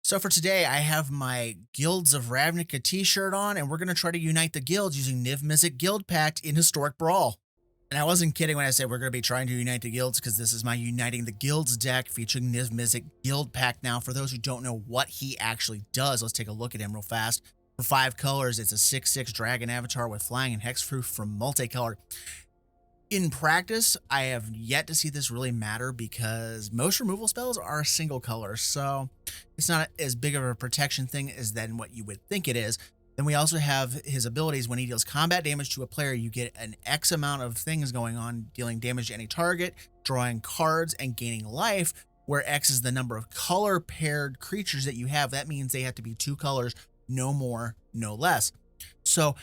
So for today, I have my Guilds of Ravnica t-shirt on, and we're going to try to unite the guilds using Niv-Mizzet Guildpact in Historic Brawl. And I wasn't kidding when I said we're going to be trying to unite the guilds, because this is my Uniting the Guilds deck featuring Niv-Mizzet Guildpact. Now, for those who don't know what he actually does, let's take a look at him real fast. For 5 colors, it's a 6/6 dragon avatar with flying and hexproof from multicolored. In practice, I have yet to see this really matter because most removal spells are a single color, so it's not as big of a protection thing as than what you would think it is. Then we also have his abilities. When he deals combat damage to a player, you get an X amount of things going on, dealing damage to any target, drawing cards, and gaining life, where X is the number of color-paired creatures that you have. That means they have to be 2 colors, no more, no less. So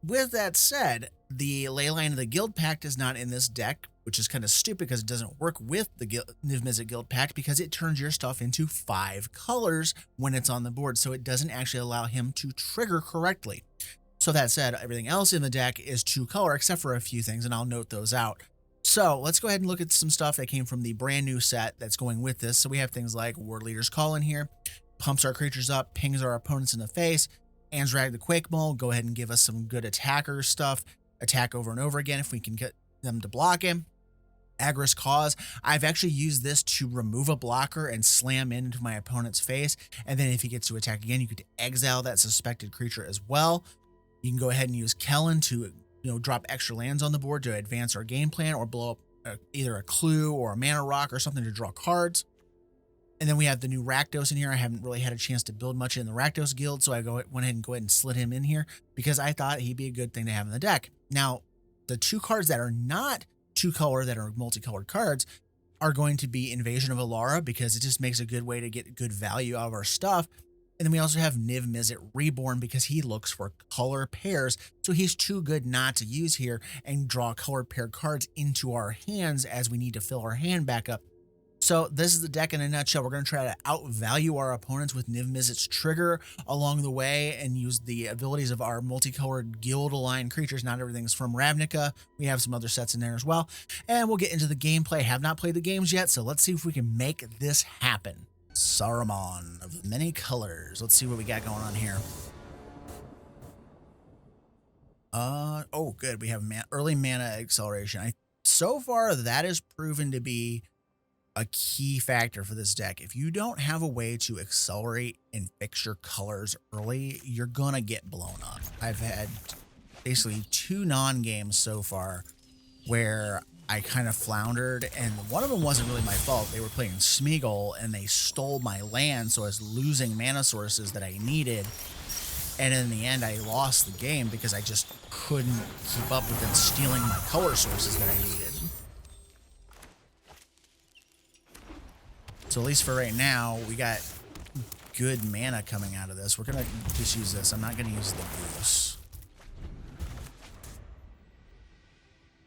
with that said, the Leyline of the Guildpact is not in this deck, which is kind of stupid because it doesn't work with the Niv-Mizzet Guildpact because it turns your stuff into 5 colors when it's on the board, so it doesn't actually allow him to trigger correctly. So that said, everything else in the deck is 2 color except for a few things, and I'll note those out. So let's go ahead and look at some stuff that came from the brand new set that's going with this. So we have things like Ward Leader's Call in here, pumps our creatures up, pings our opponents in the face, Anzrag the Quake Mole, go ahead and give us some good attacker stuff, attack over and over again if we can get them to block him. Agris Cause, I've actually used this to remove a blocker and slam into my opponent's face, and then if he gets to attack again, you could exile that suspected creature as well. You can go ahead and use Kellen to drop extra lands on the board to advance our game plan, or blow up either a clue or a mana rock or something to draw cards. And then we have the new Rakdos in here. I haven't really had a chance to build much in the Rakdos guild, so I went ahead and slid him in here because I thought he'd be a good thing to have in the deck. Now, the 2 cards that are not 2 color, that are multicolored cards, are going to be Invasion of Alara, because it just makes a good way to get good value out of our stuff. And then we also have Niv-Mizzet Reborn, because he looks for color pairs, so he's too good not to use here and draw color paired cards into our hands as we need to fill our hand back up. So this is the deck in a nutshell. We're going to try to outvalue our opponents with Niv-Mizzet's trigger along the way and use the abilities of our multicolored guild-aligned creatures. Not everything's from Ravnica. We have some other sets in there as well. And we'll get into the gameplay. I have not played the games yet, so let's see if we can make this happen. Saruman of many colors. Let's see what we got going on here. Oh, good. We have early mana acceleration. So far, that has proven to be a key factor for this deck. If you don't have a way to accelerate and fix your colors early, you're gonna get blown up. I've had basically 2 non-games so far where I kind of floundered, and one of them wasn't really my fault. They were playing Smeagol and they stole my land, so I was losing mana sources that I needed, and in the end I lost the game because I just couldn't keep up with them stealing my color sources that I needed. So at least for right now, we got good mana coming out of this. We're going to just use this. I'm not going to use the Goose.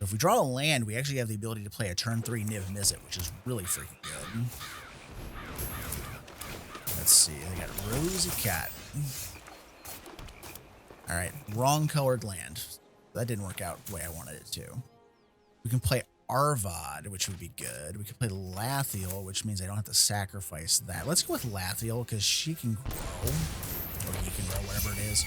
So if we draw a land, we actually have the ability to play a turn 3 Niv-Mizzet, which is really freaking good. Let's see. I got Rosy Cat. All right. Wrong colored land. That didn't work out the way I wanted it to. We can play Arvad, which would be good. We could play Lathiel, which means I don't have to sacrifice that. Let's go with Lathiel because she can grow, or he can grow, whatever it is,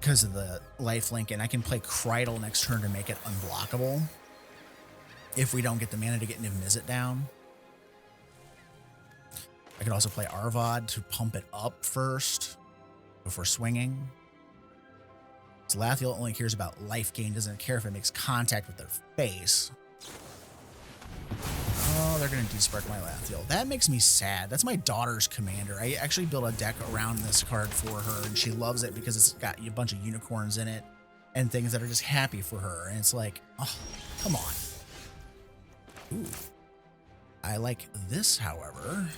because of the lifelink, and I can play Krydle next turn to make it unblockable if we don't get the mana to get Niv-Mizzet down. I could also play Arvad to pump it up first before swinging. Lathiel only cares about life gain, doesn't care if it makes contact with their face. Oh, they're going to despark my Lathiel. That makes me sad. That's my daughter's commander. I actually built a deck around this card for her, and she loves it because it's got a bunch of unicorns in it and things that are just happy for her. And it's like, oh, come on. Ooh. I like this, however.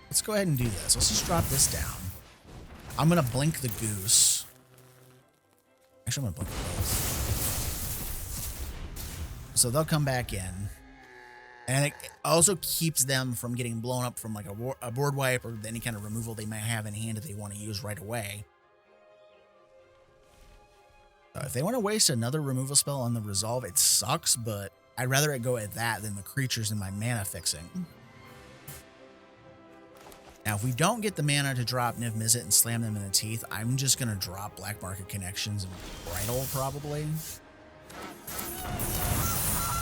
Let's go ahead and do this. Let's just drop this down. I'm going to blink the Goose. Actually, I'm going to blink both. So they'll come back in. And it also keeps them from getting blown up from like a board wipe or any kind of removal they might have in hand that they want to use right away. If they want to waste another removal spell on the resolve, it sucks, but I'd rather it go at that than the creatures and my mana fixing. Now, if we don't get the mana to drop Niv-Mizzet and slam them in the teeth, I'm just going to drop Black Market Connections and Bridle, probably.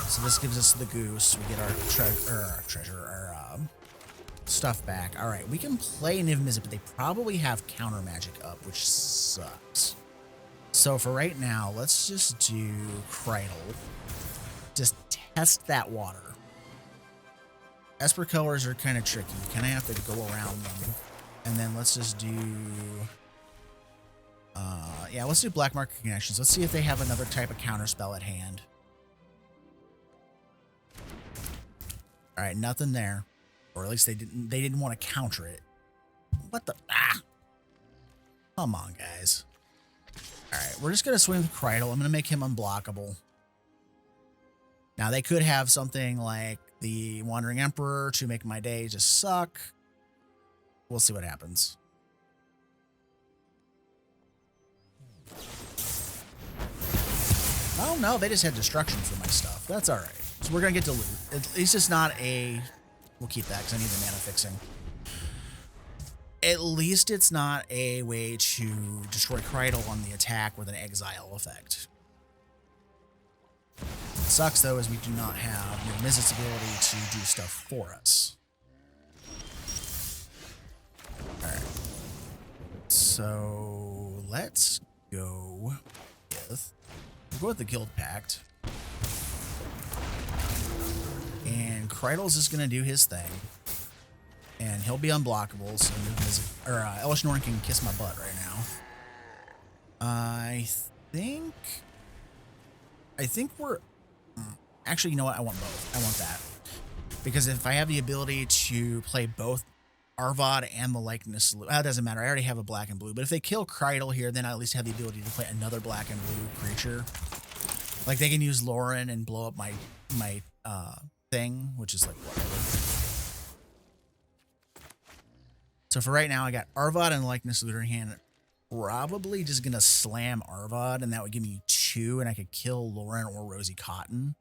So this gives us the goose. We get our stuff back. All right, we can play Niv-Mizzet, but they probably have counter magic up, which sucks. So for right now, let's just do Cridle. Just test that water. Esper colors are kind of tricky. You kind of have to go around them. And then let's just do... yeah, let's do Black Market Connections. Let's see if they have another type of counter spell at hand. All right, nothing there. Or at least they didn't want to counter it. What the... Ah! Come on, guys. All right, we're just going to swing with Cridle. I'm going to make him unblockable. Now, they could have something like the Wandering Emperor to make my day just suck. We'll see what happens. Oh, no, they just had destruction for my stuff. That's all right. So we're going to get to loot. At least it's not a... We'll keep that because I need the mana fixing. At least it's not a way to destroy Cridle on the attack with an exile effect. What sucks, though, is we do not have Niv-Mizzet's ability to do stuff for us. Alright. So, let's go with... We'll go with the Guildpact. And Cridle's just going to do his thing. And he'll be unblockable, so Elesh Norn can kiss my butt right now. I think we're... Actually, you know what? I want both. I want that. Because if I have the ability to play both Arvad and the Likeness... It doesn't matter. I already have a black and blue. But if they kill Cridle here, then I at least have the ability to play another black and blue creature. Like, they can use Lauren and blow up my thing, which is like whatever. So for right now, I got Arvad and Likeness Looter in hand. Probably just going to slam Arvad, and that would give me 2, and I could kill Lauren or Rosie Cotton,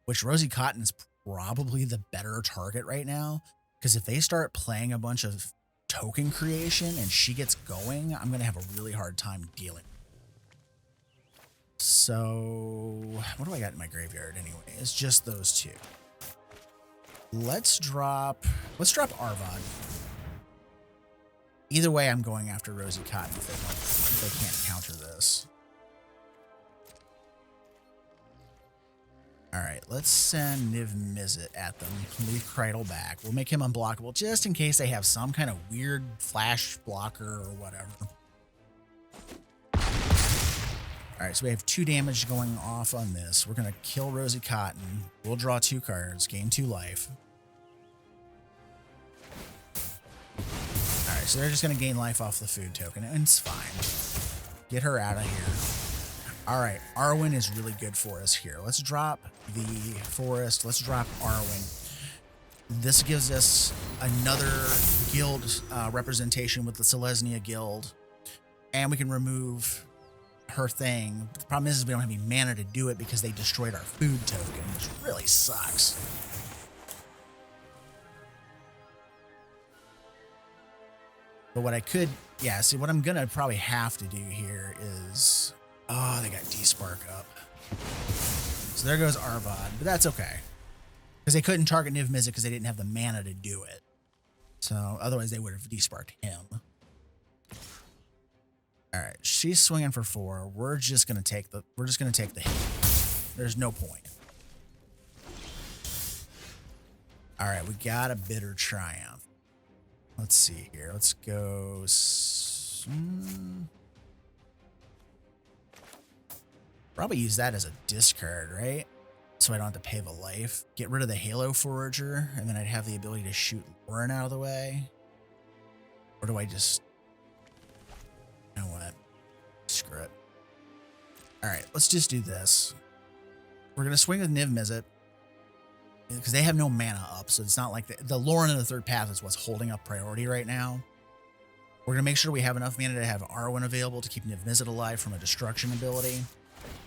which Rosie Cotton is probably the better target right now, because if they start playing a bunch of token creation and she gets going, I'm going to have a really hard time dealing. So, what do I got in my graveyard anyway? It's just those 2. Let's drop Arvad. Either way, I'm going after Rosie Cotton if they can't counter this. All right, let's send Niv-Mizzet at them. Leave Cridle back. We'll make him unblockable just in case they have some kind of weird flash blocker or whatever. All right, so we have 2 damage going off on this. We're going to kill Rosie Cotton. We'll draw 2 cards, gain 2 life. Alright, so they're just going to gain life off the food token, and it's fine. Get her out of here. Alright, Arwen is really good for us here. Let's drop the forest. Let's drop Arwen. This gives us another guild representation with the Selesnya Guild, and we can remove her thing. But the problem is we don't have any mana to do it because they destroyed our food token, which really sucks. But what I could, yeah, see, what I'm going to probably have to do here is, oh, they got D-Spark up. So there goes Arvad, but that's okay. Because they couldn't target Niv-Mizzet because they didn't have the mana to do it. So otherwise they would have D-Sparked him. All right, she's swinging for 4. We're just going to take the hit. There's no point. All right, we got a Bitter Triumph. Let's see here. Let's go. Probably use that as a discard, right? So I don't have to pay the life. Get rid of the Halo Forager, and then I'd have the ability to shoot Lauren out of the way. Or do I just... You know what? Screw it. Alright, let's just do this. We're going to swing with Niv-Mizzet, because they have no mana up, so it's not like the Lauren in the 3rd path is what's holding up priority right now. We're going to make sure we have enough mana to have Arwen available to keep Niv-Mizzet alive from a destruction ability.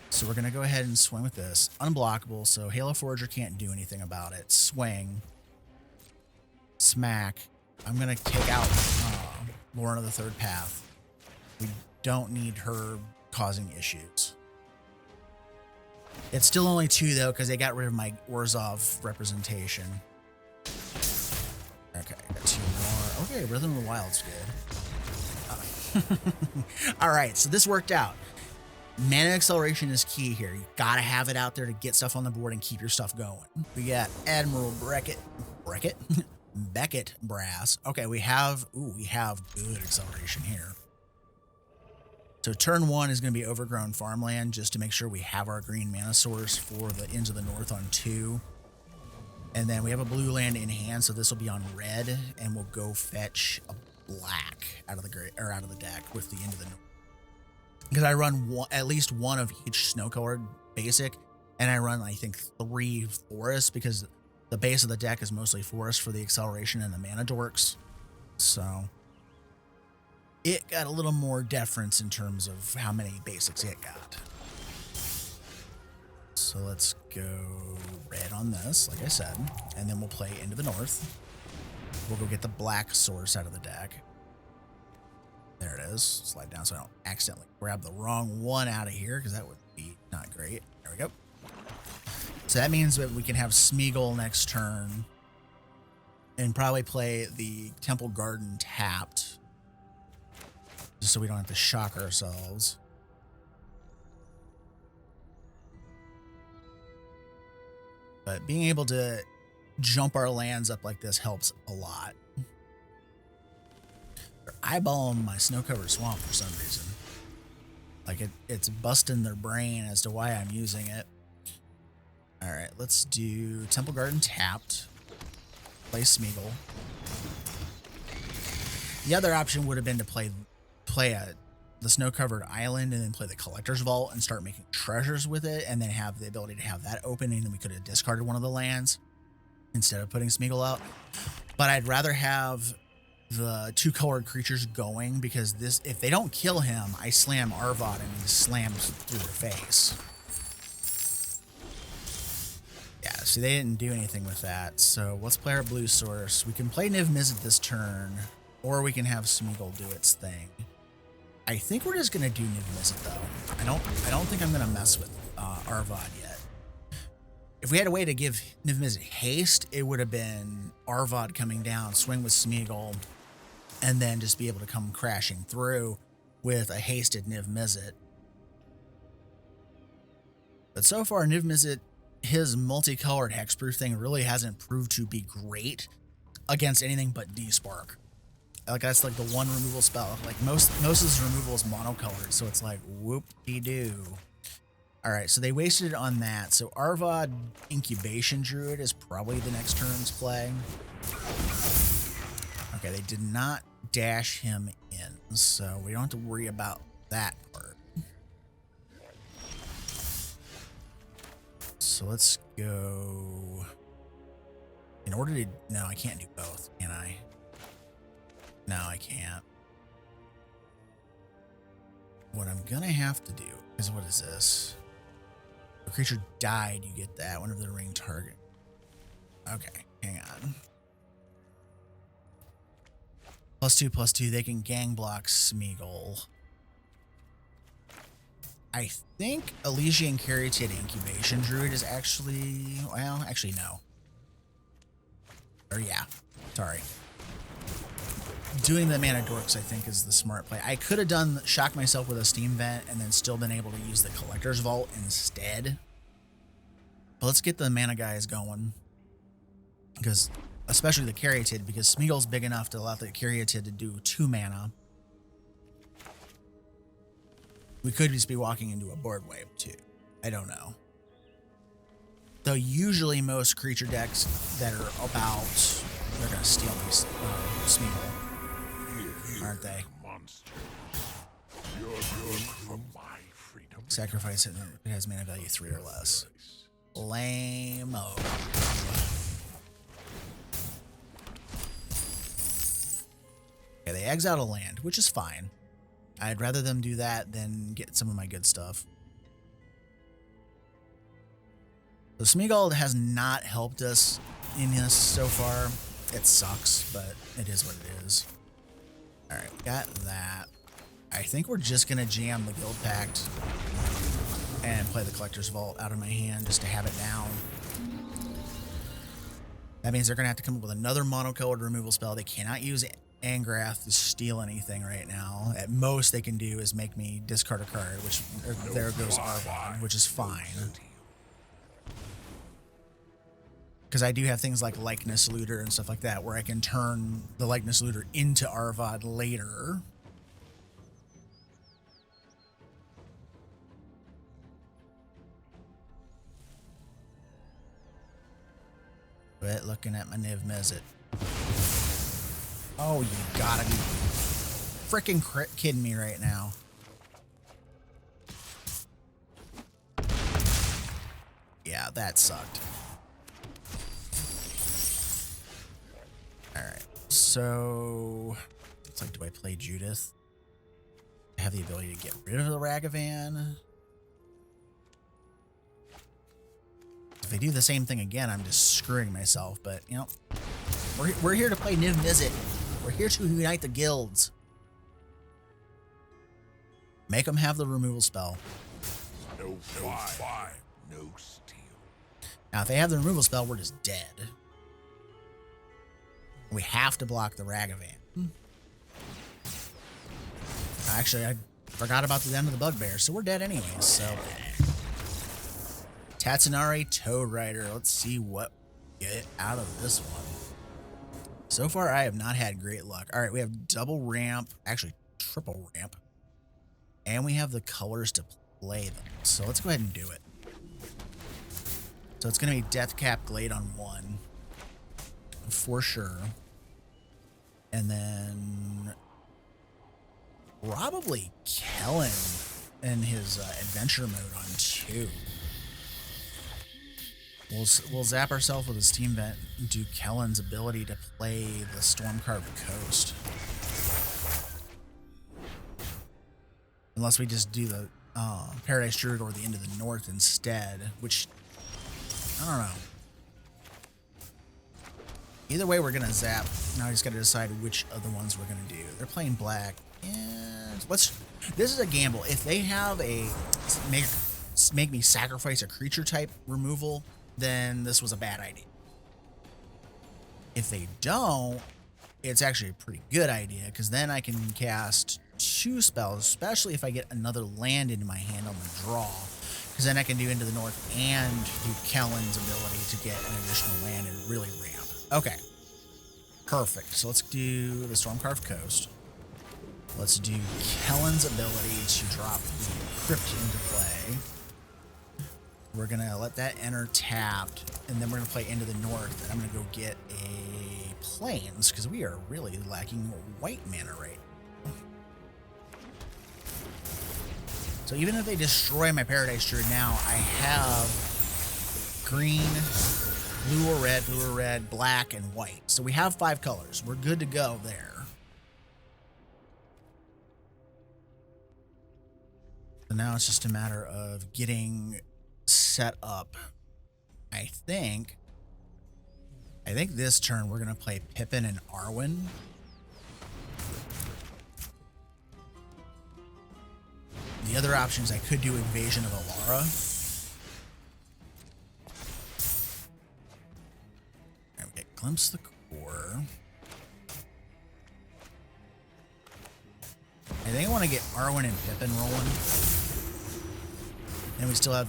So we're going to go ahead and swing with this. Unblockable, so Halo Forager can't do anything about it. Swing. Smack. I'm going to take out Lorna the Third Path. We don't need her causing issues. It's still only 2, though, because they got rid of my Orzhov representation. Okay, got 2 more. Okay, Rhythm of the Wild's good. All right, so this worked out. Mana acceleration is key here. You gotta have it out there to get stuff on the board and keep your stuff going. We got Admiral Beckett Brass. Okay, we have good acceleration here. So turn 1 is going to be overgrown farmland just to make sure we have our green mana source for the Ends of the North on 2. And then we have a blue land in hand, so this will be on red, and we'll go fetch a black out of the deck with the End of the North. Because I run at least 1 of each snow-colored basic, and I run, I think, 3 forests because the base of the deck is mostly forest for the acceleration and the mana dorks. So it got a little more deference in terms of how many basics it got. So let's go red on this, like I said, and then we'll play Into the North. We'll go get the black source out of the deck. There it is. Slide down so I don't accidentally grab the wrong one out of here, because that would be not great. There we go. So that means that we can have Smeagol next turn and probably play the Temple Garden tapped, just so we don't have to shock ourselves. But being able to jump our lands up like this helps a lot. They're eyeballing my snow-covered swamp for some reason. Like it's busting their brain as to why I'm using it. All right, let's do Temple Garden tapped. Play Smeagol. The other option would have been to play the snow-covered island and then play the Collector's Vault and start making treasures with it, and then have the ability to have that open, and then we could have discarded one of the lands instead of putting Smeagol out. But I'd rather have the 2 colored creatures going, because this, if they don't kill him, I slam Arvad and he slams through their face. Yeah, see, they didn't do anything with that. So let's play our blue source. We can play Niv-Mizzet this turn, or we can have Smeagol do its thing. I think we're just gonna do Niv-Mizzet though. I don't think I'm gonna mess with Arvad yet. If we had a way to give Niv-Mizzet haste, it would have been Arvad coming down, swing with Smeagol, and then just be able to come crashing through with a hasted Niv-Mizzet. But so far, Niv-Mizzet, his multicolored hexproof thing really hasn't proved to be great against anything but D-Spark. Like, that's like the one removal spell. Like most of his removal is monocolored, so it's like whoop-de-doo. All right, so they wasted it on that. So Arvad Incubation Druid is probably the next turn's play. Okay, they did not dash him in, so we don't have to worry about that part. So let's go. In order to, no, I can't do both, can I? No, I can't. What I'm gonna have to do is, what is this? A creature died, you get that whenever the ring target. Okay, hang on. +2/+2, they can gang block Smeagol. I think Elysian Caryatid Incubation Druid is actually, well, actually no. Or yeah, sorry. Doing the Mana Dorks, I think, is the smart play. I could have done shock myself with a Steam Vent and then still been able to use the Collector's Vault instead. But let's get the mana guys going. Because, especially the Caryatid, because Smeagol's big enough to allow the Caryatid to do 2 mana. We could just be walking into a board wave too. I don't know. Though usually most creature decks that are about, they're going to steal me Smeagol. Aren't they? Sacrifice it, it has mana value 3 or less. Lame-o. Okay, they exile a land, which is fine. I'd rather them do that than get some of my good stuff. So Smeagol has not helped us in this so far. It sucks, but it is what it is. All right, got that. I think we're just gonna jam the Guildpact and play the Collector's Vault out of my hand just to have it down. That means they're gonna have to come up with another monocolored removal spell. They cannot use Angrath to steal anything right now. At most they can do is make me discard a card, which there goes Arvon, which is fine. Because I do have things like Likeness Looter and stuff like that, where I can turn the Likeness Looter into Arvad later. Quit looking at my Niv-Mizzet. Oh, you gotta be freaking kidding me right now. Yeah, that sucked. Alright, so it's like, do I play Judith? I have the ability to get rid of the Ragavan. If I do the same thing again, I'm just screwing myself, but, you know, we're here to play Niv-Mizzet. We're here to unite the guilds. Make them have the removal spell. No fire, no steel. Now, if they have the removal spell, we're just dead. We have to block the Ragavan. Actually, I forgot about the end of the Bugbear, so we're dead anyways, so... Tatsunari, Toad Rider. Let's see what we get out of this one. So far, I have not had great luck. All right, we have double ramp, actually triple ramp, and we have the colors to play them. So let's go ahead and do it. So it's going to be Deathcap Glade on 1, for sure. And then probably Kellen in his adventure mode on 2. We'll zap ourselves with a Steam Vent and do Kellen's ability to play the Stormcarved Coast. Unless we just do the Paradise Druid or the End of the North instead, which, I don't know. Either way, we're going to zap. Now I just got to decide which of the ones we're going to do. They're playing black. And this is a gamble. If they have a make me sacrifice a creature type removal, then this was a bad idea. If they don't, it's actually a pretty good idea, because then I can cast 2 spells, especially if I get another land into my hand on the draw, because then I can do Into the North and do Kellen's ability to get an additional land and really ramp. Okay, perfect. So let's do the Stormcarved Coast. Let's do Kellen's ability to drop the Crypt into play. We're going to let that enter tapped, and then we're going to play Into the North, and I'm going to go get a Plains, because we are really lacking white mana right now. So even if they destroy my Paradise Druid now, I have green, blue or red, black, and white. So we have 5 colors. We're good to go there. So now it's just a matter of getting set up. I think this turn we're going to play Pippin and Arwen. The other options, I could do Invasion of Alara. All right, we get Glimpse the Core. I think I want to get Arwen and Pippin rolling. And we still have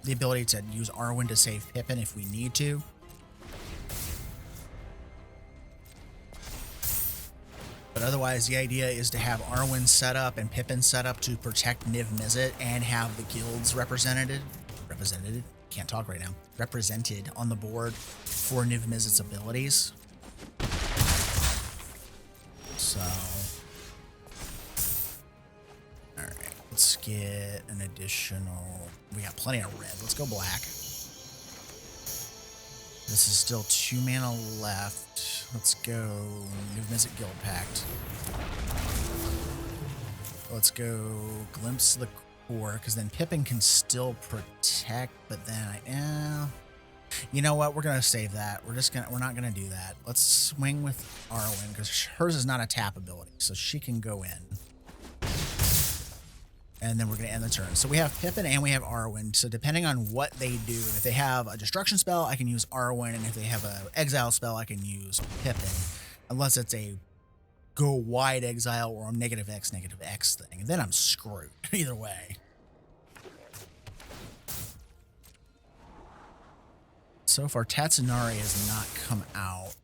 the ability to use Arwen to save Pippin if we need to. But otherwise, the idea is to have Arwen set up and Pippin set up to protect Niv-Mizzet and have the guilds represented, can't talk right now, represented on the board for Niv-Mizzet's abilities. So... let's get an additional... We got plenty of red. Let's go black. This is still 2 mana left. Let's go Niv-Mizzet Guildpact. Let's go Glimpse the Core, because then Pippin can still protect, but then You know what? We're gonna save that. We're not gonna do that. Let's swing with Arwen because hers is not a tap ability, so she can go in. And then we're gonna end the turn. So we have Pippin and we have Arwen. So depending on what they do, if they have a destruction spell, I can use Arwen, and if they have an exile spell, I can use Pippin, unless it's a go wide exile or a -X thing. And then I'm screwed either way. So far, Tatsunari has not come out.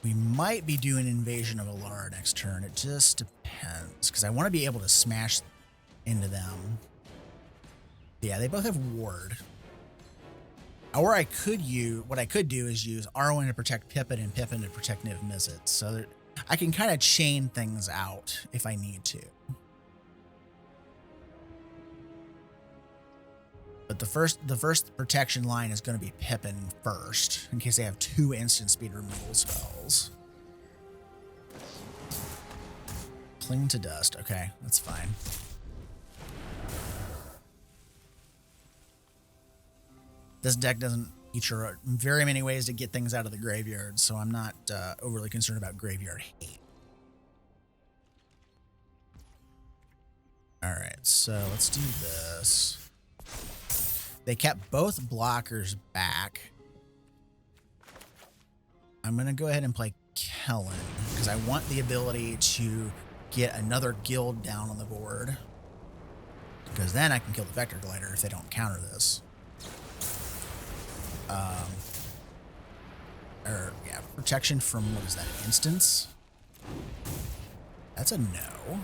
We might be doing Invasion of Alara next turn. It just depends, because I want to be able to smash into them. Yeah, they both have Ward. Or what I could do is use Arwen to protect Pippin and Pippin to protect Niv-Mizzet. So that I can kind of chain things out if I need to. But the first protection line is going to be Pippin first, in case they have 2 instant speed removal spells. Cling to dust. Okay, that's fine. This deck doesn't feature very many ways to get things out of the graveyard, so I'm not overly concerned about graveyard hate. All right, so let's do this. They kept both blockers back. I'm going to go ahead and play Kellen because I want the ability to get another guild down on the board, because then I can kill the Vector Glider if they don't counter this. Yeah, protection from, what is that, instance? That's a no.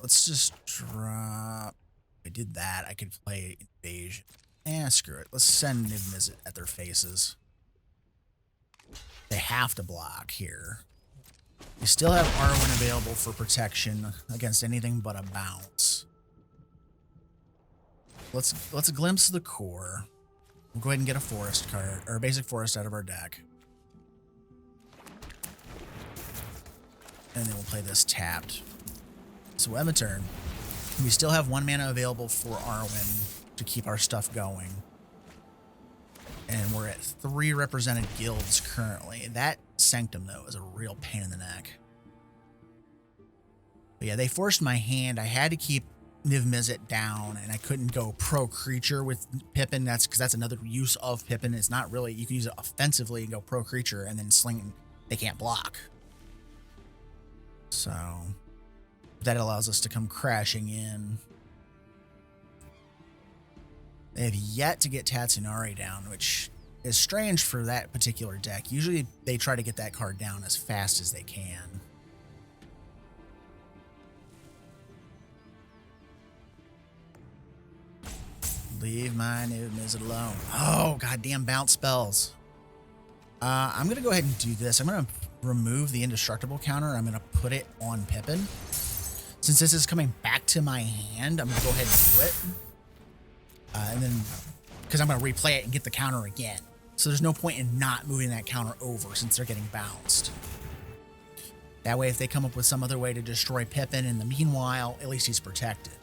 Let's just drop. If I did that, I could play Invasion. Screw it. Let's send Niv-Mizzet at their faces. They have to block here. We still have Arwen available for protection against anything but a bounce. Let's glimpse the core. We'll go ahead and get a forest card, or a basic forest out of our deck. And then we'll play this tapped. So we'll end the turn. We still have 1 mana available for Arwen to keep our stuff going. And we're at 3 represented guilds currently. That Sanctum, though, is a real pain in the neck. But yeah, they forced my hand. I had to keep Niv-Mizzet down, and I couldn't go pro creature with Pippin. That's because that's another use of Pippin. It's not really, you can use it offensively and go pro creature and then sling. They can't block. So that allows us to come crashing in. They have yet to get Tatsunari down, which is strange for that particular deck. Usually they try to get that card down as fast as they can. Leave my Niv-Mizzet alone. Oh, goddamn bounce spells. I'm going to go ahead and do this. I'm going to remove the indestructible counter. I'm going to put it on Pippin. Since this is coming back to my hand, I'm going to go ahead and do it. And then, because I'm going to replay it and get the counter again. So there's no point in not moving that counter over since they're getting bounced. That way, if they come up with some other way to destroy Pippin in the meanwhile, at least he's protected.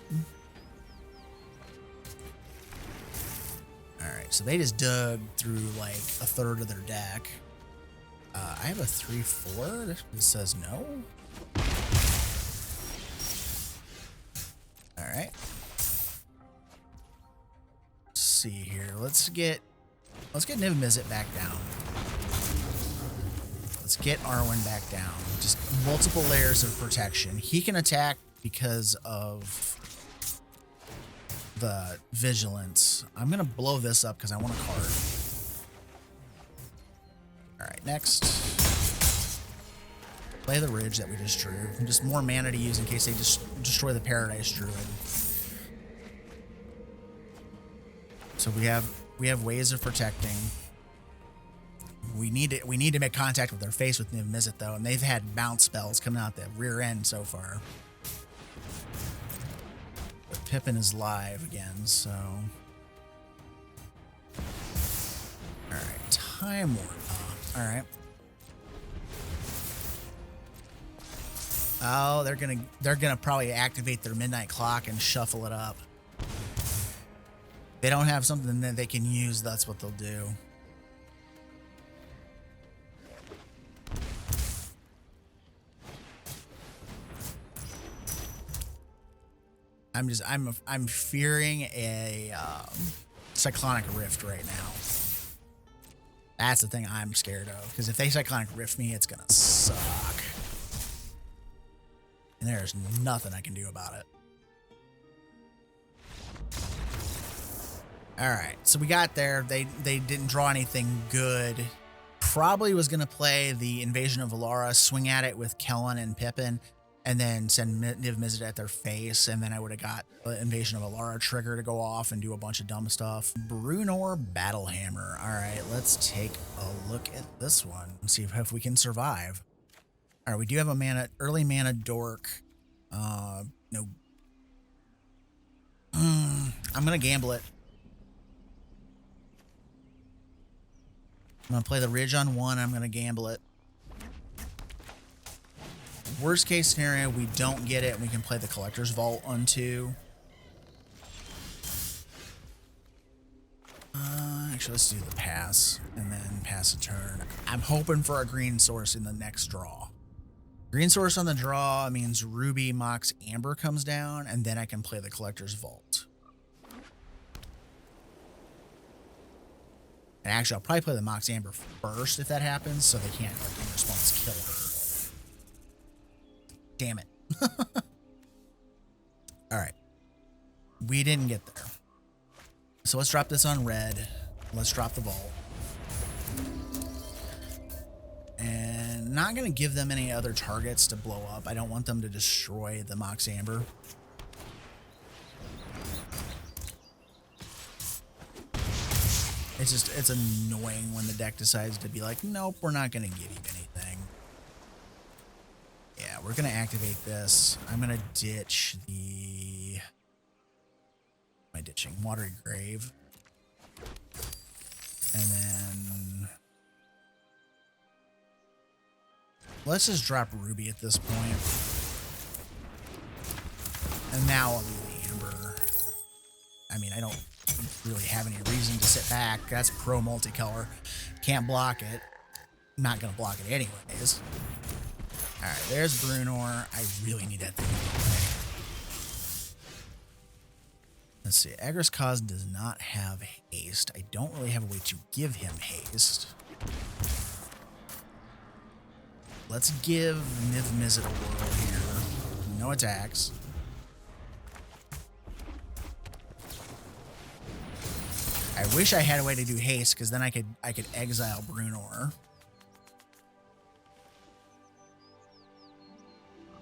Alright, so they just dug through like a third of their deck. I have a 3/4. This says no. Alright. Let's see here. Let's get Niv-Mizzet back down. Let's get Arwen back down. Just multiple layers of protection. He can attack because of the vigilance. I'm going to blow this up because I want a card. Alright, next. Play the Ridge that we just drew. Just more mana to use in case they just destroy the Paradise Druid. So we have ways of protecting. We need to make contact with their face with Niv-Mizzet though, and they've had bounce spells coming out the rear end so far. But Pippin is live again, so. Alright, Time Warp. Alright. Oh, they're gonna probably activate their Midnight Clock and shuffle it up. They don't have something that they can use, that's what they'll do. I'm fearing a Cyclonic Rift right now. That's the thing I'm scared of, because if they Cyclonic Rift me, it's gonna suck. And there's nothing I can do about it. All right, so we got there. They didn't draw anything good. Probably was going to play the Invasion of Alara, swing at it with Kellen and Pippin, and then send Niv-Mizzet at their face, and then I would have got the Invasion of Alara trigger to go off and do a bunch of dumb stuff. Bruenor Battlehammer. All right, let's take a look at this one and see if we can survive. All right, we do have a early mana dork. No. I'm going to gamble it. I'm going to play the Ridge on 1. I'm going to gamble it. Worst case scenario, we don't get it, and we can play the Collector's Vault on 2. Actually, let's do the pass, and then pass a turn. I'm hoping for a green source in the next draw. Green source on the draw means Ruby, Mox, Amber comes down, and then I can play the Collector's Vault. And actually, I'll probably play the Mox Amber first if that happens, so they can't, like, in response, kill her. Damn it. All right. We didn't get there. So let's drop this on red. Let's drop the vault. And not going to give them any other targets to blow up. I don't want them to destroy the Mox Amber. It's annoying when the deck decides to be like, nope, we're not going to give you anything. Yeah, we're going to activate this. I'm going to ditch the... What am I ditching? Watery Grave. And then... Let's just drop Ruby at this point. And now I'll do the Amber. I mean, I don't really have any reason to sit back. That's pro multicolor. Can't block it. Not going to block it anyways. All right, there's Bruenor. I really need that thing to play. Let's see. Agris Cause does not have haste. I don't really have a way to give him haste. Let's give Niv-Mizzet a whirl here. No attacks. I wish I had a way to do haste, because then I could exile Bruenor.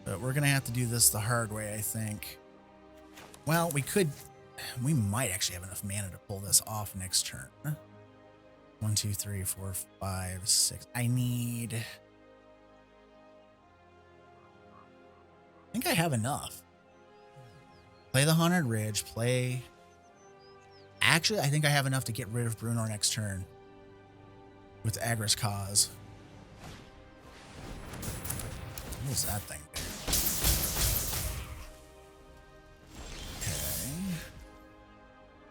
But we're gonna have to do this the hard way, I think. Well, we might actually have enough mana to pull this off next turn. 1, 2, 3, 4, 5, 6. I think I have enough. Play the Haunted Ridge, play... Actually, I think I have enough to get rid of Bruenor next turn with Agris Cause. What was that thing? Okay.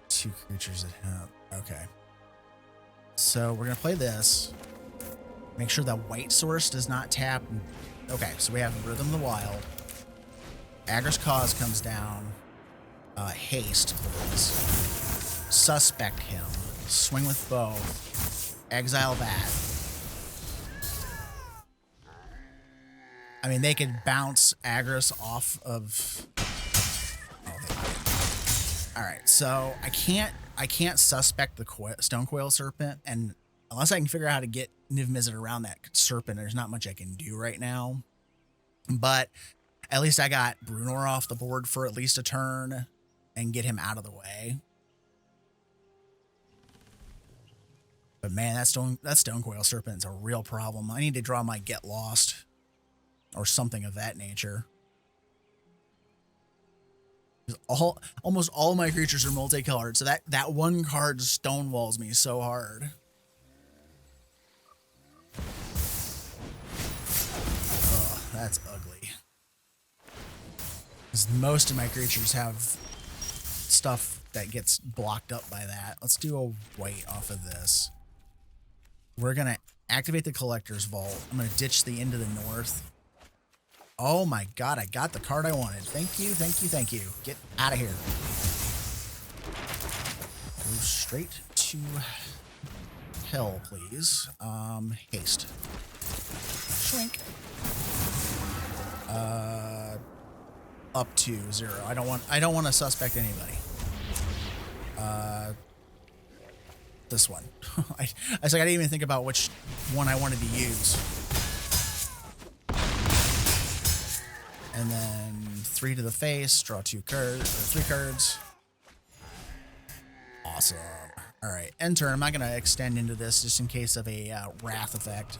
2 creatures that have... Okay. So we're going to play this. Make sure that white source does not tap. Okay, so we have Rhythm of the Wild. Agris Cause comes down. Haste, please. Suspect him. Swing with bow. Exile that. I mean, they could bounce Agris off of... Oh, all right, so I can't suspect the Stonecoil Serpent, and unless I can figure out how to get Niv-Mizzet around that Serpent, there's not much I can do right now. But at least I got Bruenor off the board for at least a turn and get him out of the way. But man, that Stonecoil Serpent is a real problem. I need to draw my Get Lost or something of that nature. Almost all my creatures are multicolored, so that one card stonewalls me so hard. Ugh, that's ugly. Because most of my creatures have stuff that gets blocked up by that. Let's do a white off of this. We're going to activate the collector's vault. I'm going to ditch the into the north. Oh my god, I got the card I wanted. Thank you, thank you, thank you. Get out of here. Go straight to hell, please. Haste. Shrink. Up to 0. I don't want to suspect anybody. This one. I didn't even think about which one I wanted to use. And then 3 to the face, draw 2 cards, or 3 cards. Awesome. All right, end turn. I'm not gonna extend into this just in case of a wrath effect.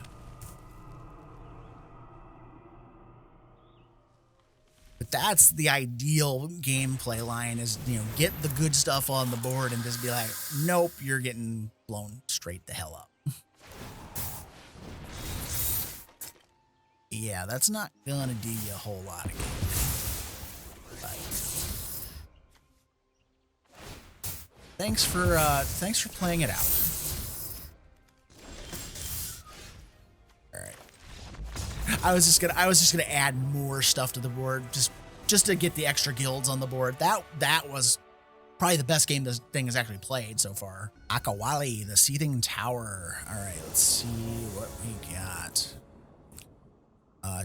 But that's the ideal gameplay line is, you know, get the good stuff on the board and just be like, nope, you're getting blown straight the hell up. Yeah, that's not gonna do you a whole lot of good. But thanks for playing it out. All right. I was just gonna add more stuff to the board just to get the extra guilds on the board. That was probably the best game this thing has actually played so far. Akawali, the Seething Tower. All right, let's see what we got.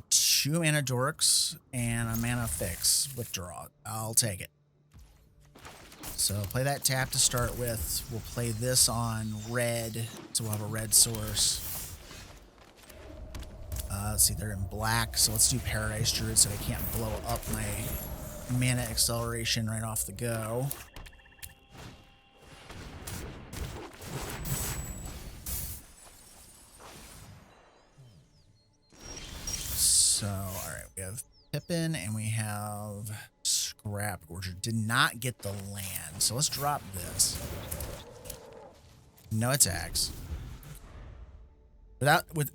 2 mana dorks and a mana fix. Withdraw. I'll take it. So play that tap to start with. We'll play this on red, so we'll have a red source. Let's see, they're in black, so let's do Paradise Druid so they can't blow up my mana acceleration right off the go. So, alright, we have Pippin and we have Scrap Orchard. Did not get the land, so let's drop this. No attacks.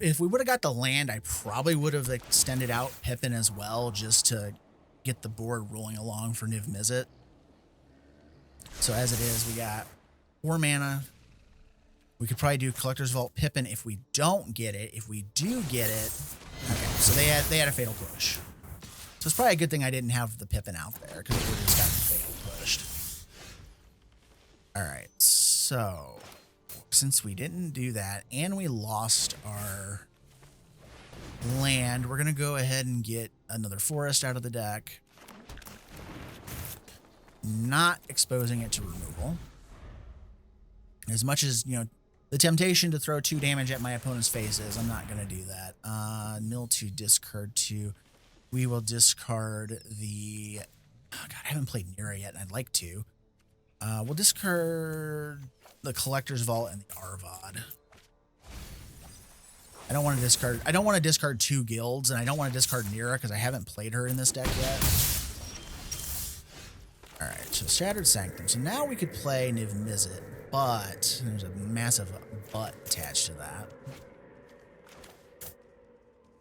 If we would have got the land, I probably would have extended out Pippin as well just to get the board rolling along for Niv-Mizzet. So as it is, we got 4 mana. We could probably do Collector's Vault Pippin if we don't get it. If we do get it, okay. So they had a fatal push. So it's probably a good thing I didn't have the Pippin out there because we would have just gotten fatal pushed. All right, so since we didn't do that and we lost our land, we're gonna go ahead and get another forest out of the deck, not exposing it to removal. As much as, you know, the temptation to throw 2 damage at my opponent's face is, I'm not gonna do that. Mill to discard 2. We will discard the, oh god, I haven't played Nira yet and I'd like to. We'll discard the Collector's Vault and the Arvad. I don't want to discard 2 guilds, and I don't want to discard Nira because I haven't played her in this deck yet. Alright, so Shattered Sanctum. So now we could play Niv-Mizzet, but there's a massive but attached to that.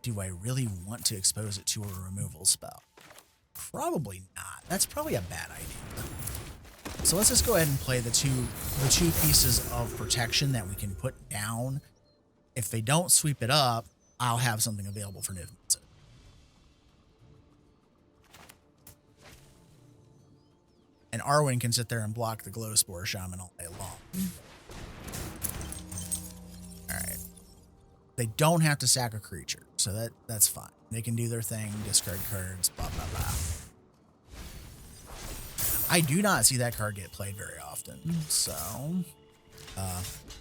Do I really want to expose it to a removal spell? Probably not. That's probably a bad idea. So let's just go ahead and play the two pieces of protection that we can put down. If they don't sweep it up, I'll have something available for Niv-Mizzet. And Arwen can sit there and block the Glow Spore Shaman all day long. Alright. They don't have to sack a creature, so that's fine. They can do their thing, discard cards, blah, blah, blah. I do not see that card get played very often, so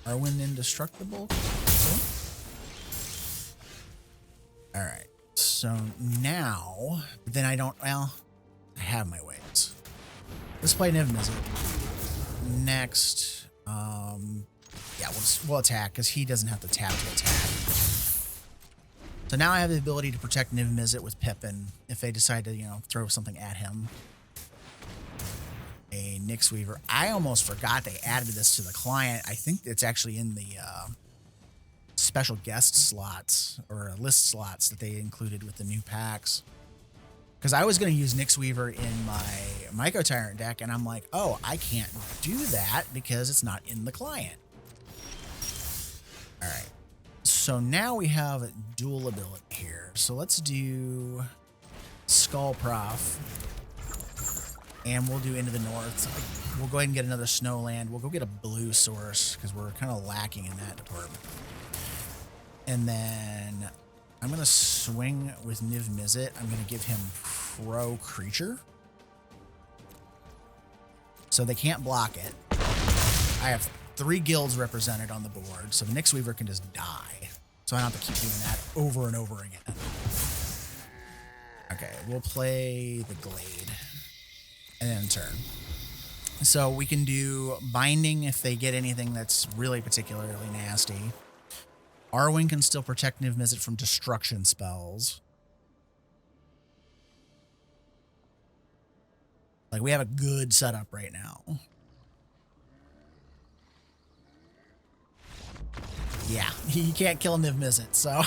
Arwen Indestructible. All right, so now then I have my ways. Let's play Niv-Mizzet next. Yeah, we'll attack because he doesn't have to tap to attack. So now I have the ability to protect Niv-Mizzet with Pippin if they decide to, you know, throw something at him. A Nyx Weaver. I almost forgot they added this to the client. I think it's actually in the special guest slots or list slots that they included with the new packs. Because I was going to use Nyx Weaver in my Myco Tyrant deck, and I'm like, oh, I can't do that because it's not in the client. All right. So now we have dual ability here. So let's do Skull Prof. And we'll do Into the North. We'll go ahead and get another Snowland. We'll go get a blue source because we're kind of lacking in that department. And then I'm going to swing with Niv-Mizzet. I'm going to give him Pro Creature. So they can't block it. I have 3 guilds represented on the board, so the Nyx Weaver can just die. So I don't have to keep doing that over and over again. Okay, we'll play the Glade. And then turn. So we can do Binding if they get anything that's really particularly nasty. Arwing can still protect Niv-Mizzet from destruction spells. Like, we have a good setup right now. Yeah, you can't kill Niv-Mizzet, so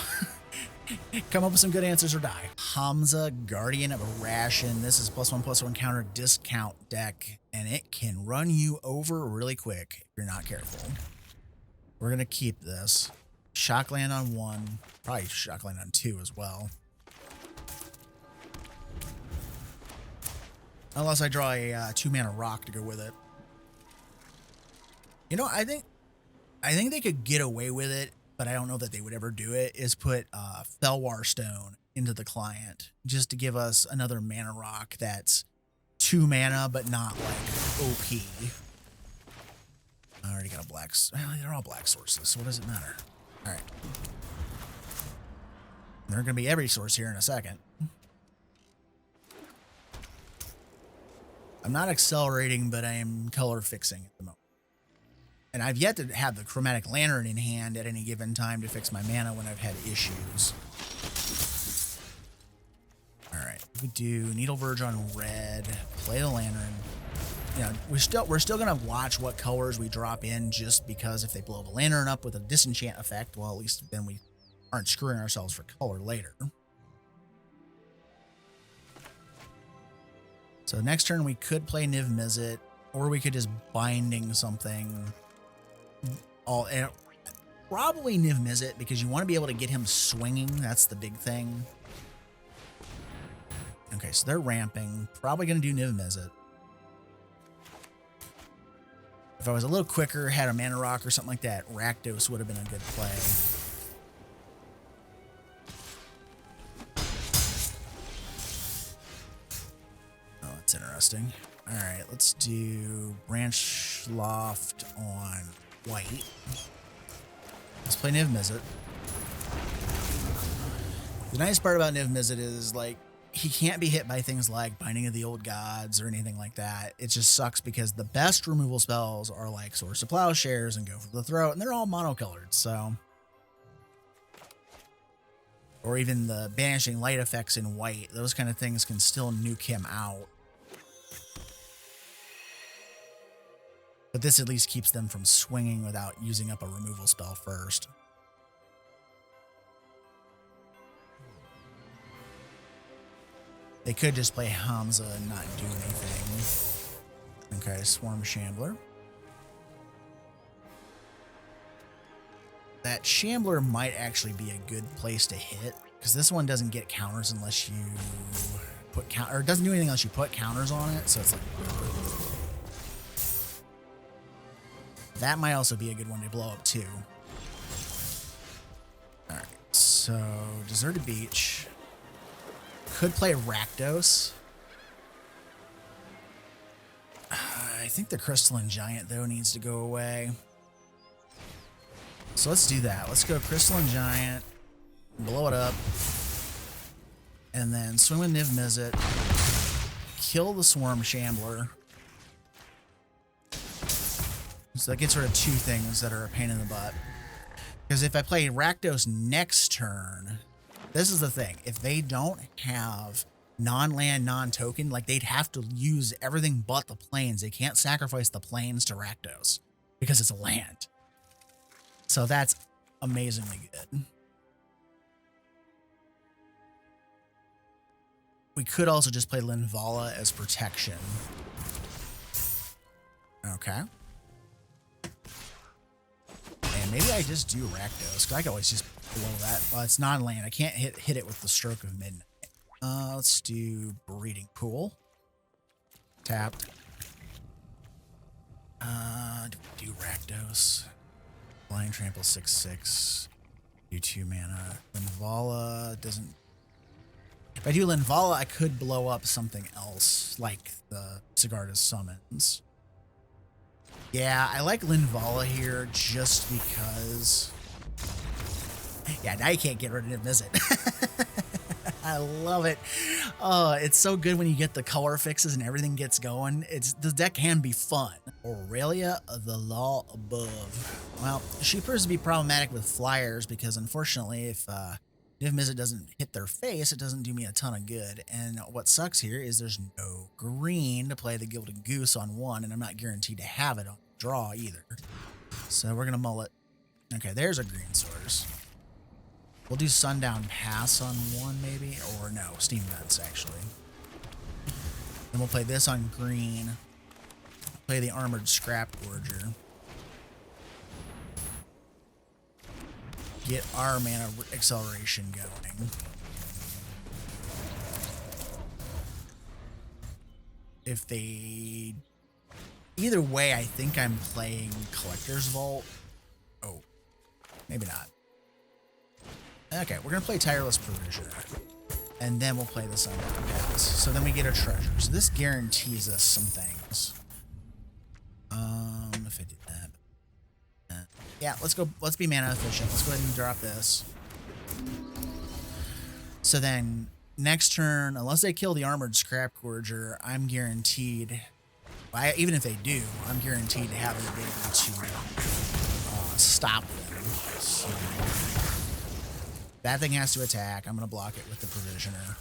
come up with some good answers or die. Hamza, Guardian of Arashin. This is +1/+1 counter discount deck, and it can run you over really quick if you're not careful. We're going to keep this. Shockland on 1, probably Shockland on 2 as well. Unless I draw a 2-mana rock to go with it. You know, I think they could get away with it, but I don't know that they would ever do it, is put Felwar Stone into the client just to give us another mana rock that's 2 mana, but not like OP. I already got a black, well, they're all black sources, so what does it matter? All right. They're going to be every source here in a second. I'm not accelerating, but I am color fixing at the moment. And I've yet to have the Chromatic Lantern in hand at any given time to fix my mana when I've had issues. All right, we do Needle Verge on red, play the Lantern. You know, we're still gonna watch what colors we drop in, just because if they blow the Lantern up with a disenchant effect, well, at least then we aren't screwing ourselves for color later. So next turn we could play Niv-Mizzet, or we could just Binding something. Probably Niv-Mizzet, because you want to be able to get him swinging. That's the big thing. Okay, so they're ramping. Probably going to do Niv-Mizzet. If I was a little quicker, had a mana rock or something like that, Rakdos would have been a good play. Oh, that's interesting. All right, let's do Branch Loft on white. Let's play Niv-Mizzet. The nice part about Niv-Mizzet is, like, he can't be hit by things like Binding of the Old Gods or anything like that. It just sucks because the best removal spells are like Source of Plowshares and Go for the Throat, and they're all monocolored, so. Or even the Banishing Light effects in white. Those kind of things can still nuke him out. But this at least keeps them from swinging without using up a removal spell first. They could just play Hamza and not do anything. Okay, Swarm Shambler. That Shambler might actually be a good place to hit, because this one doesn't get counters unless you put or it doesn't do anything unless you put counters on it, so it's like, that might also be a good one to blow up too. All right, so Deserted Beach. Could play Rakdos. I think the Crystalline Giant, though, needs to go away. So let's do that. Let's go Crystalline Giant, blow it up, and then swing with Niv-Mizzet, kill the Swarm Shambler. So that gets rid of 2 things that are a pain in the butt. Because if I play Rakdos next turn, this is the thing. If they don't have non-land, non-token, like, they'd have to use everything but the plains. They can't sacrifice the plains to Rakdos because it's a land. So that's amazingly good. We could also just play Linvala as protection. Okay. And maybe I just do Rakdos, because I can always just blow that. Well, it's non-land. I can't hit it with the Stroke of Midnight. Let's do Breeding Pool. Tapped. Do Rakdos. Blind Trample 6/6. Do 2 mana. Linvala doesn't... If I do Linvala, I could blow up something else, like the Sigarda's Summons. Yeah, I like Linvala here just because... Yeah, now you can't get rid of Niv-Mizzet. I love it. Oh, it's so good when you get the color fixes and everything gets going. The deck can be fun. Aurelia, the law above. Well, she proves to be problematic with flyers because unfortunately, if Niv-Mizzet doesn't hit their face, it doesn't do me a ton of good. And what sucks here is there's no green to play the Gilded Goose on 1, and I'm not guaranteed to have it on draw either. So we're gonna mull it. Okay, there's a green source. We'll do Sundown Pass on 1 maybe, or no, Steam Vents actually. Then we'll play this on green. Play the Armored Scrap Gorger. Get our mana acceleration going. If they... Either way, I think I'm playing Collector's Vault. Oh, maybe not. Okay, we're going to play Tireless Provisioner. And then we'll play this on Pass. So then we get a treasure. So this guarantees us some things. If I did that. Yeah, let's go. Let's be mana efficient. Let's go ahead and drop this. So then next turn, unless they kill the Armored Scrap Gorger, I'm guaranteed... even if they do, I'm guaranteed to have the ability to stop them. So that thing has to attack. I'm going to block it with the Provisioner.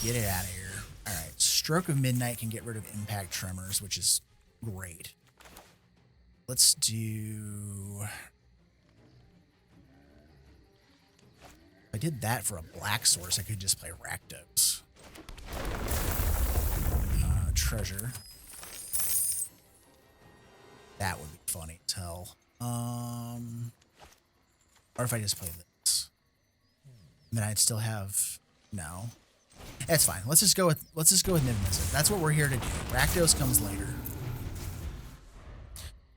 Get it out of here. All right. Stroke of Midnight can get rid of Impact Tremors, which is great. Let's do... If I did that for a black source, I could just play Rakdos. Treasure. That would be funny as hell. Or if I just play this, then I'd still have... No, that's fine. Let's just go with Niv-Mizzet. That's what we're here to do. Rakdos comes later,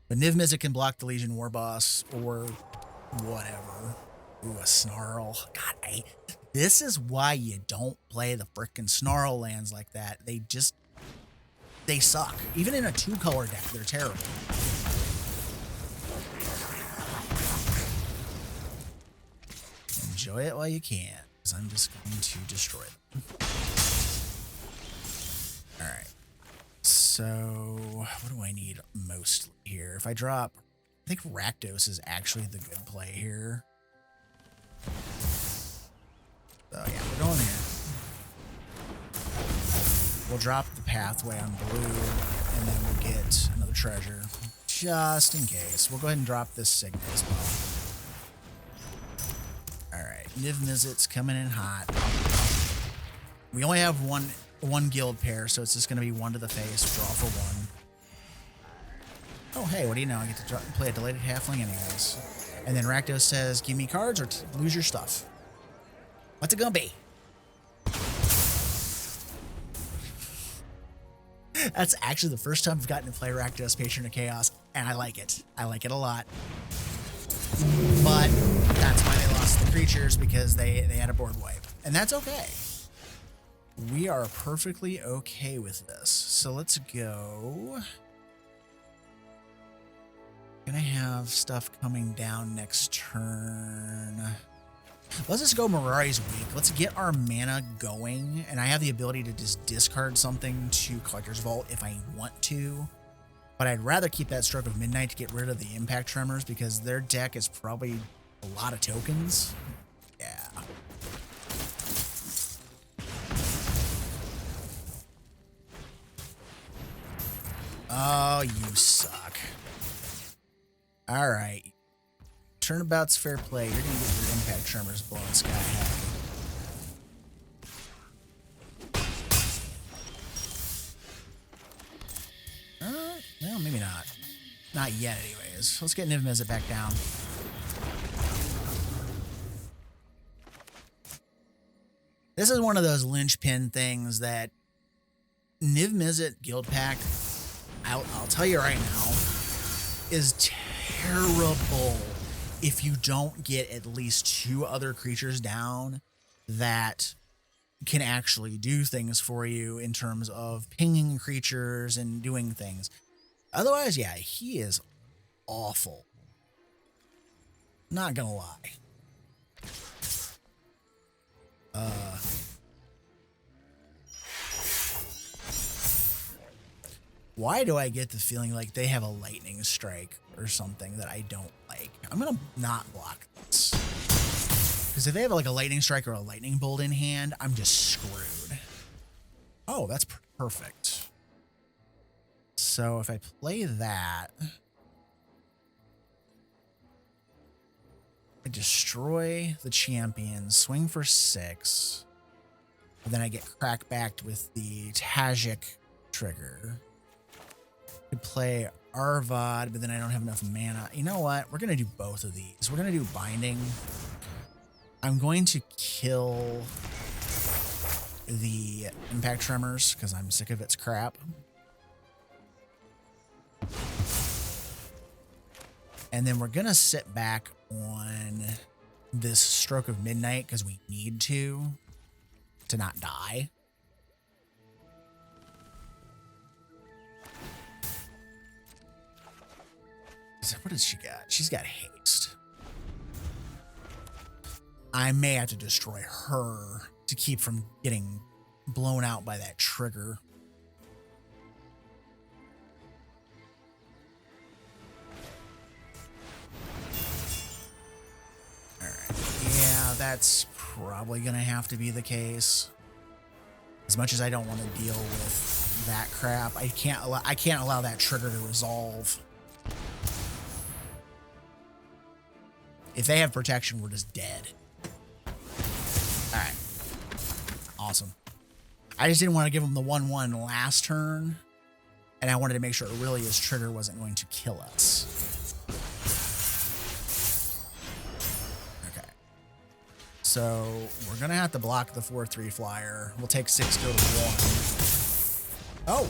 but Niv-Mizzet can block the Legion War Boss or whatever. Ooh, a Snarl. God, this is why you don't play the frickin' Snarl lands like that. They suck. Even in a 2-color deck, they're terrible. Enjoy it while you can, because I'm just going to destroy them. Alright. So, what do I need mostly here? If I drop... I think Rakdos is actually the good play here. So, yeah, we're going here. We'll drop the Pathway on blue, and then we'll get another treasure, just in case. We'll go ahead and drop this Signet as well. Alright, Niv-Mizzet's coming in hot. We only have one guild pair, so it's just going to be 1 to the face, draw for 1. Oh, hey, what do you know? I get to play a Delated Halfling anyways. And then Rakdos says, give me cards or lose your stuff. What's it going to be? That's actually the first time I've gotten to play Rakdos Patron of Chaos, and I like it. I like it a lot. But that's why they lost the creatures, because they had a board wipe. And that's okay. We are perfectly okay with this. So let's go. Gonna have stuff coming down next turn. Let's just go Mirari's Weak. Let's get our mana going, and I have the ability to just discard something to Collector's Vault if I want to. But I'd rather keep that Stroke of Midnight to get rid of the Impact Tremors, because their deck is probably a lot of tokens. Yeah. Oh, you suck. All right. Turnabout's fair play. You're going to get your Impact Tremors blown sky high. Not yet, anyways. Let's get Niv-Mizzet back down. This is one of those linchpin things that Niv-Mizzet Guildpact, I'll tell you right now, is terrible if you don't get at least 2 other creatures down that can actually do things for you in terms of pinging creatures and doing things. Otherwise, yeah, he is awful. Not gonna lie. Why do I get the feeling like they have a lightning strike or something that I don't like? I'm gonna not block this. Because if they have like a lightning strike or a lightning bolt in hand, I'm just screwed. Oh, that's perfect. So if I play that, I destroy the champion, swing for 6, and then I get crackbacked with the Tajik trigger. Could play Arvad, but then I don't have enough mana. You know what? We're gonna do both of these. We're gonna do binding. I'm going to kill the impact tremors because I'm sick of its crap. And then we're gonna sit back on this stroke of midnight because we need to not die. What does she got? She's got haste. I may have to destroy her to keep from getting blown out by that trigger. Yeah, that's probably going to have to be the case. As much as I don't want to deal with that crap, I can't allow that trigger to resolve. If they have protection, we're just dead. All right. Awesome. I just didn't want to give him the 1/1 last turn, and I wanted to make sure Aurelia's trigger wasn't going to kill us. So we're going to have to block the 4/3 flyer. We'll take 6, go to 1. Oh.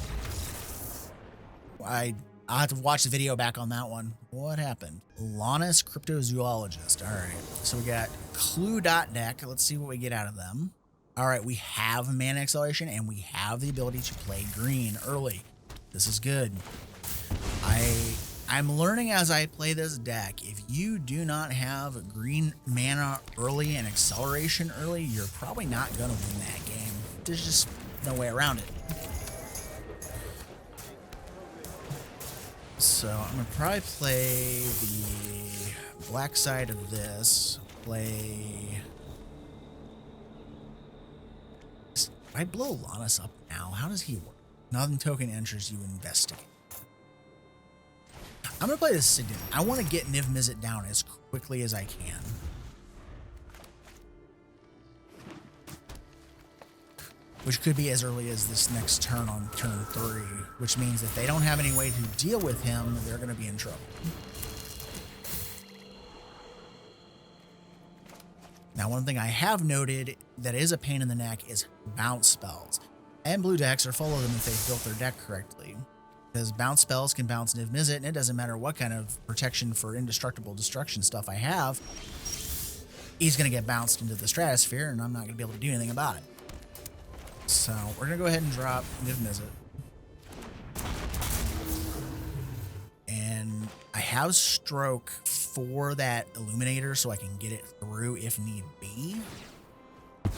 I'll have to watch the video back on that one. What happened? Lonis, Cryptozoologist. All right. So we got Clue.deck. Let's see what we get out of them. All right. We have mana acceleration, and we have the ability to play green early. This is good. I'm learning as I play this deck, if you do not have green mana early and acceleration early, you're probably not going to win that game. There's just no way around it. So I'm going to probably play the black side of this. Play... If I blow Lonis up now, how does he work? Non-token enters, you investigate. I'm going to play this Seething. I want to get Niv-Mizzet down as quickly as I can. Which could be as early as this next turn on turn 3, which means if they don't have any way to deal with him, they're going to be in trouble. Now, one thing I have noted that is a pain in the neck is bounce spells. And blue decks are full of them if they've built their deck correctly. Because bounce spells can bounce Niv-Mizzet, and it doesn't matter what kind of protection for indestructible destruction stuff I have. He's going to get bounced into the stratosphere, and I'm not going to be able to do anything about it. So we're going to go ahead and drop Niv-Mizzet. And I have Stroke for that Illuminator so I can get it through if need be. All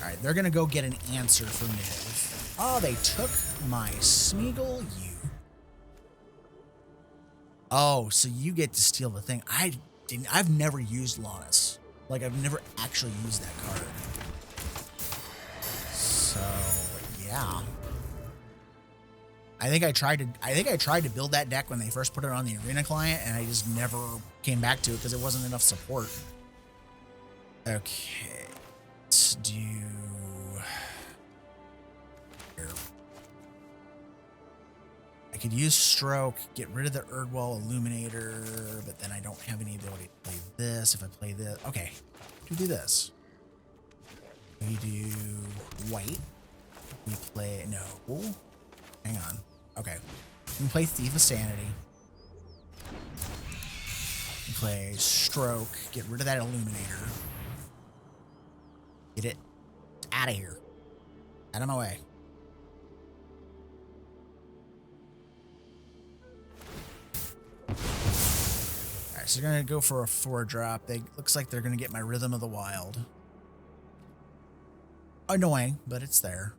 right, they're going to go get an answer for Niv. Oh, they took my Smeagol, you. Oh, so you get to steal the thing. I've never used Lonis. Like, I've never actually used that card. So, yeah. I think I tried to build that deck when they first put it on the Arena client, and I just never came back to it because there wasn't enough support. Okay. Let's do... I could use Stroke, get rid of the Erdwall Illuminator, but then I don't have any ability to play this. If I play this, okay, we do this. We do white. We play, no, hang on. Okay, we can play Thief of Sanity. We play Stroke, get rid of that Illuminator. Get it out of here. Out of my way. Alright, so they're gonna go for a 4-drop. Looks like they're gonna get my Rhythm of the Wild. Annoying, but it's there.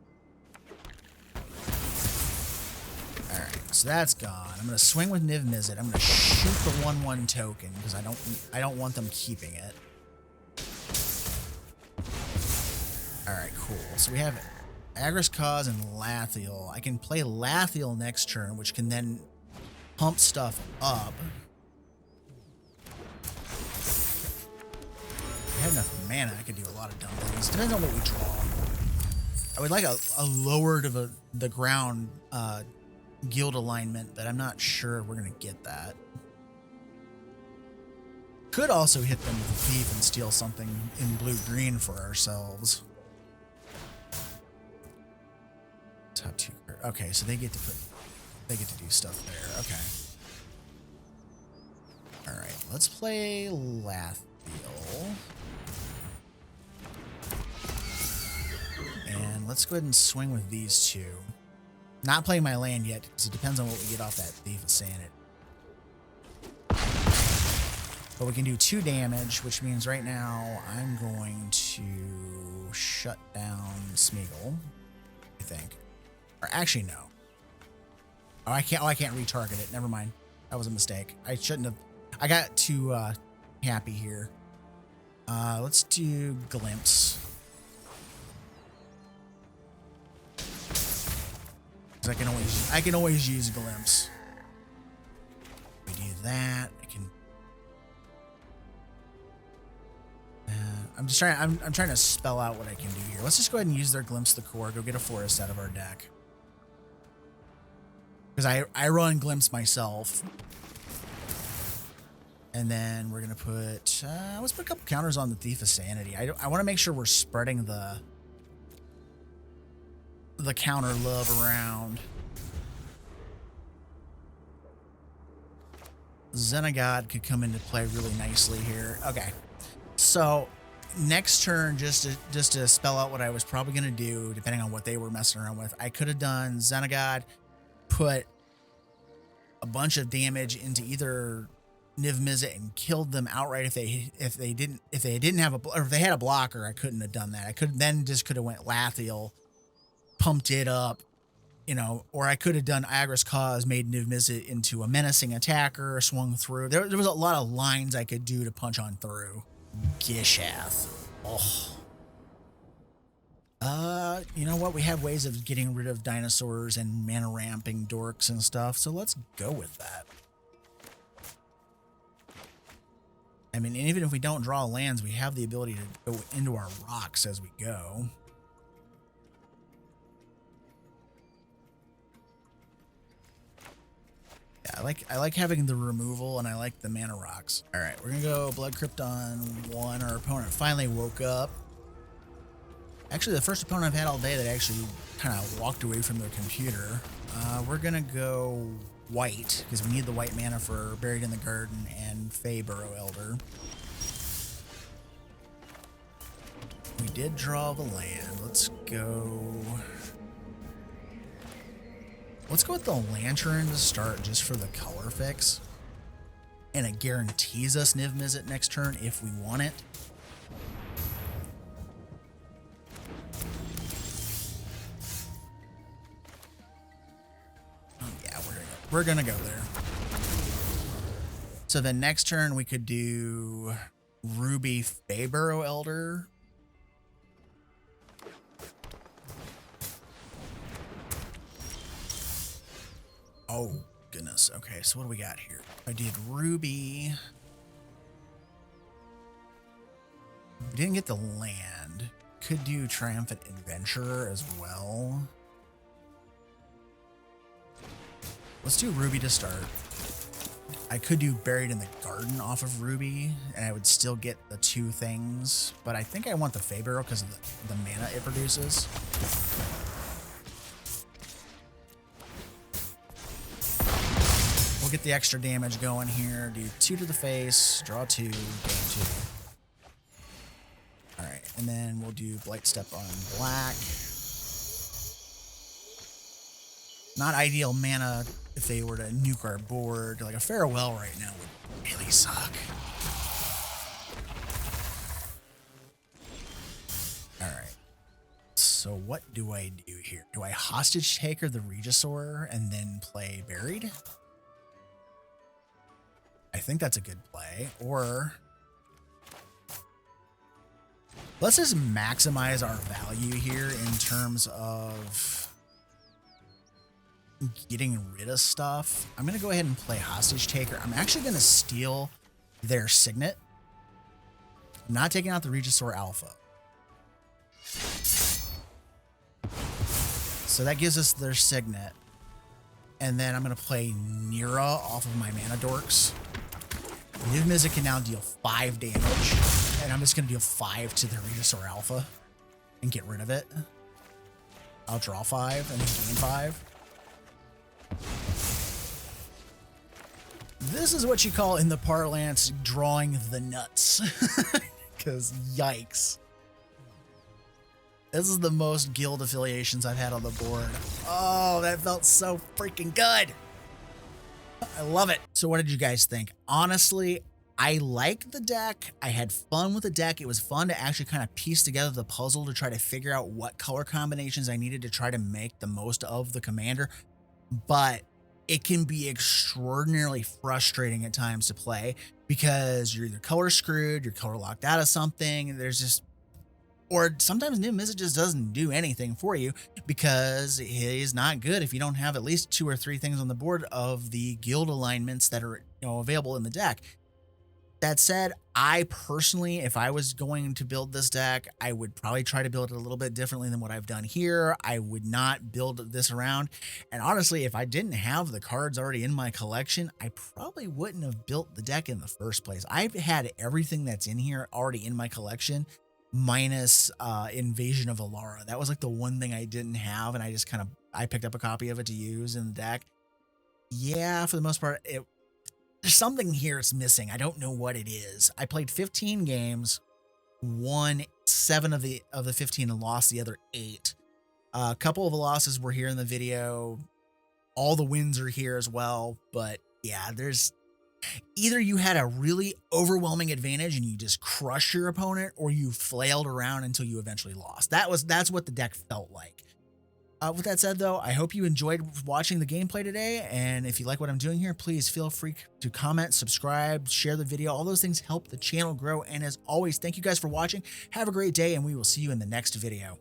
Alright, so that's gone. I'm gonna swing with Niv-Mizzet. I'm gonna shoot the 1/1 token because I don't want them keeping it. Alright, cool. So we have Agris Cause and Lathiel. I can play Lathiel next turn, which can then pump stuff up. If I have enough mana, I could do a lot of dumb things. Depends on what we draw. I would like a lower to the ground guild alignment, but I'm not sure we're going to get that. Could also hit them with a Thief and steal something in blue-green for ourselves. Top 2. Okay, so they get to do stuff there. Okay. All right, let's play Lathiel. And let's go ahead and swing with these two. Not playing my land yet, because it depends on what we get off that Thief of Sanity. But we can do 2 damage, which means right now I'm going to shut down Smeagol, I think. Or actually, no. Oh, I can't retarget it. Never mind. That was a mistake. I shouldn't have. I got too happy here. Let's do Glimpse. I can always use Glimpse. We do that. I can. I'm just trying. I'm trying to spell out what I can do here. Let's just go ahead and use their Glimpse the Core. Go get a forest out of our deck. Because I run Glimpse myself. And then we're gonna put. Let's put a couple counters on the Thief of Sanity. I want to make sure we're spreading the counter love around. Xenagod could come into play really nicely here. Okay, so next turn, just to spell out what I was probably going to do, depending on what they were messing around with, I could have done Xenagod, put a bunch of damage into either Niv-Mizzet and killed them outright if they didn't have or if they had a blocker. I couldn't have done that. I could have went Lathiel, pumped it up, you know, or I could have done Agris Cause, made Niv-Mizzet into a menacing attacker, swung through. There was a lot of lines I could do to punch on through. Gishath. Oh. You know what? We have ways of getting rid of dinosaurs and mana ramping dorks and stuff, so let's go with that. I mean, even if we don't draw lands, we have the ability to go into our rocks as we go. Yeah, I like having the removal, and I like the mana rocks. All right, we're gonna go Blood Crypt on 1. Our opponent finally woke up. Actually, the first opponent I've had all day that actually kind of walked away from their computer. We're gonna go white because we need the white mana for Buried in the Garden and Fey Burrow Elder. We did draw the land. Let's go with the Lantern to start just for the color fix. And it guarantees us Niv-Mizzet next turn if we want it. Yeah, we're gonna go there. So then next turn we could do Ruby Fey Burrow Elder. Oh, goodness. Okay, so what do we got here? I did Ruby. We didn't get the land. Could do Triumphant Adventurer as well. Let's do Ruby to start. I could do Buried in the Garden off of Ruby, and I would still get the 2 things, but I think I want the Fey Barrel because of the mana it produces. We'll get the extra damage going here. Do 2 to the face, draw 2, gain 2. Alright, and then we'll do Blight Step on black. Not ideal mana if they were to nuke our board. Like a Farewell right now would really suck. Alright. So what do I do here? Do I Hostage Taker the Regisaur and then play Buried? I think that's a good play. Or let's just maximize our value here in terms of getting rid of stuff. I'm going to go ahead and play Hostage Taker. I'm actually going to steal their Signet. I'm not taking out the Regisaur Alpha. So that gives us their Signet. And then I'm going to play Nira off of my Mana Dorks. Niv-Mizzet can now deal 5 damage. And I'm just going to deal 5 to the Regisaur Alpha and get rid of it. I'll draw 5 and then gain 5. This is what you call in the parlance drawing the nuts. Because yikes. This is the most guild affiliations I've had on the board. Oh, that felt so freaking good. I love it. So what did you guys think? Honestly, I like the deck. I had fun with the deck. It was fun to actually kind of piece together the puzzle to try to figure out what color combinations I needed to try to make the most of the commander. But it can be extraordinarily frustrating at times to play because you're either color screwed, you're color locked out of something. There's just, or sometimes Niv-Mizzet just doesn't do anything for you because he's not good if you don't have at least 2 or 3 things on the board of the guild alignments that are, available in the deck. That said, I personally, if I was going to build this deck, I would probably try to build it a little bit differently than what I've done here. I would not build this around. And honestly, if I didn't have the cards already in my collection, I probably wouldn't have built the deck in the first place. I've had everything that's in here already in my collection, minus Invasion of Alara. That was like the one thing I didn't have, and I just I picked up a copy of it to use in the deck. Yeah, for the most part, there's something here it's missing. I don't know what it is. I played 15 games, won 7 of the 15 and lost the other 8. A couple of the losses were here in the video. All the wins are here as well. But yeah, there's either you had a really overwhelming advantage and you just crushed your opponent, or you flailed around until you eventually lost. That's what the deck felt like. With that said, though, I hope you enjoyed watching the gameplay today, and if you like what I'm doing here, please feel free to comment, subscribe, share the video. All those things help the channel grow, and as always, thank you guys for watching. Have a great day, and we will see you in the next video.